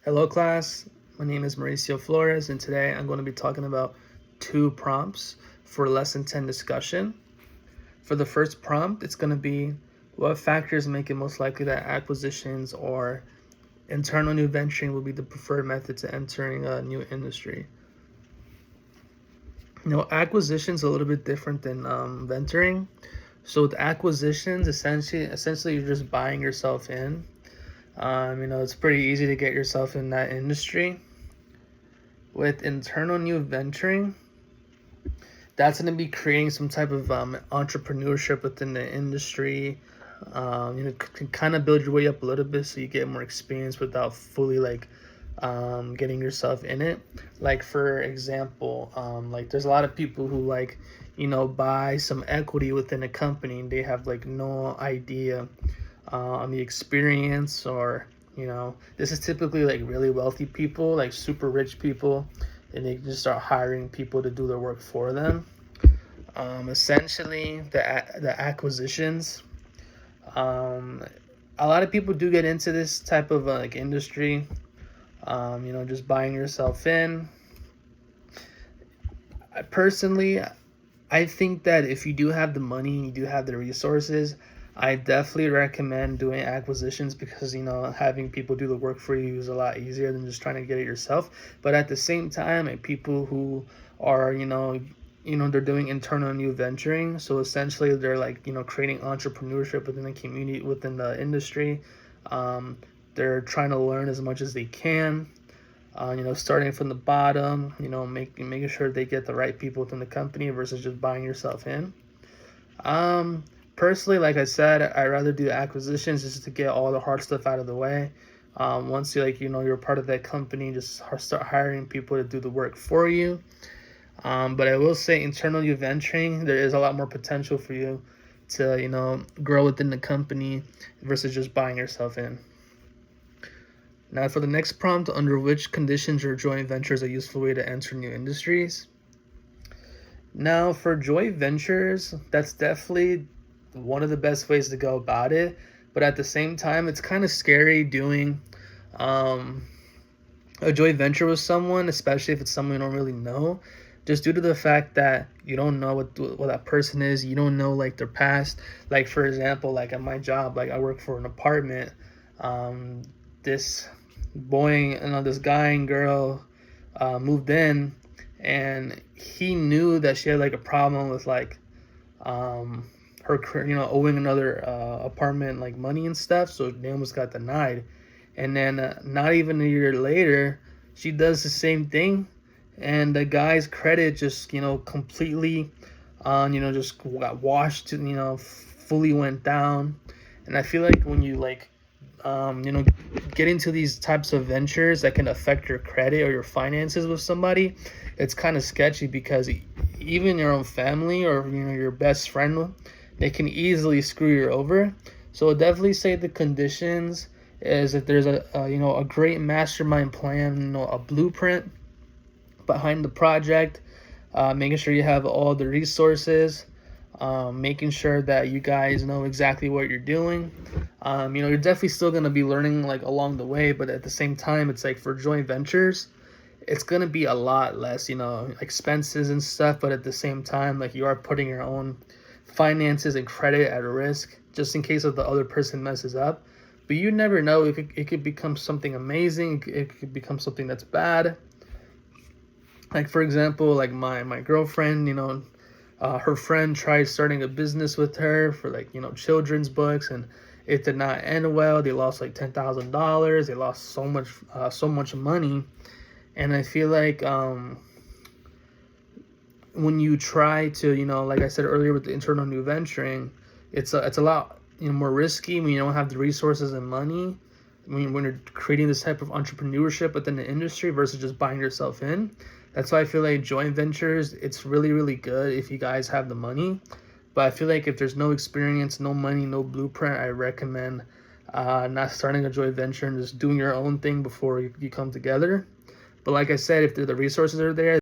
Hello class, my name is Mauricio Flores and today I'm going to be talking about two prompts for lesson 10 discussion. For the first prompt, it's going to be what factors make it most likely that acquisitions or internal new venturing will be the preferred method to entering a new industry. Acquisitions are a little bit different than venturing. So with acquisitions, essentially you're just buying yourself in. It's pretty easy to get yourself in that industry. With internal new venturing, that's going to be creating some type of entrepreneurship within the industry. Can kind of build your way up a little bit so you get more experience without fully getting yourself in it. Like for example, there's a lot of people who buy some equity within a company and they have no idea on the experience, or this is typically really wealthy people, like super rich people, and they just start hiring people to do their work for them. Essentially the acquisitions, a lot of people do get into this type of industry, just buying yourself in. I think that if you do have the money and you do have the resources, I definitely recommend doing acquisitions because having people do the work for you is a lot easier than just trying to get it yourself. But at the same time, people who are they're doing internal new venturing, so essentially they're creating entrepreneurship within the community, within the industry. They're trying to learn as much as they can. Starting from the bottom, making sure they get the right people within the company versus just buying yourself in. Personally, like I said, I'd rather do acquisitions just to get all the hard stuff out of the way. Once you're part of that company, just start hiring people to do the work for you. But I will say, internal new venturing, there is a lot more potential for you to grow within the company versus just buying yourself in. Now for the next prompt, under which conditions or joint ventures a useful way to enter new industries. Now for joint ventures, that's definitely one of the best ways to go about it. But at the same time, it's kind of scary doing a joint venture with someone, especially if it's someone you don't really know, just due to the fact that you don't know what that person is. You don't know their past. Like for example, at my job, I work for an apartment. This this guy and girl moved in, and he knew that she had a problem with her owing another apartment money and stuff, so they almost got denied. And then not even a year later, she does the same thing, and the guy's credit just completely just got washed, fully went down. And I feel like when you get into these types of ventures that can affect your credit or your finances with somebody, it's kind of sketchy, because even your own family or your best friend, they can easily screw you over. So I'll definitely say the conditions is if there's a great mastermind plan, a blueprint behind the project, making sure you have all the resources, making sure that you guys know exactly what you're doing. You're definitely still going to be learning along the way, but at the same time, it's for joint ventures, it's going to be a lot less expenses and stuff, but at the same time, you are putting your own finances and credit at risk just in case if the other person messes up. But you never know, it could become something amazing, it could become something that's bad. For example, my girlfriend, her friend tried starting a business with her for children's books, and it did not end well. They lost $10,000. They lost so much money. And I feel when you try to like I said earlier with the internal new venturing, it's a lot more risky when you don't have the resources and money, when you're creating this type of entrepreneurship within the industry versus just buying yourself in. That's why I feel joint ventures, it's really, really good if you guys have the money. But I feel if there's no experience, no money, no blueprint, I recommend not starting a joint venture and just doing your own thing before you come together. But like I said, if the resources are there,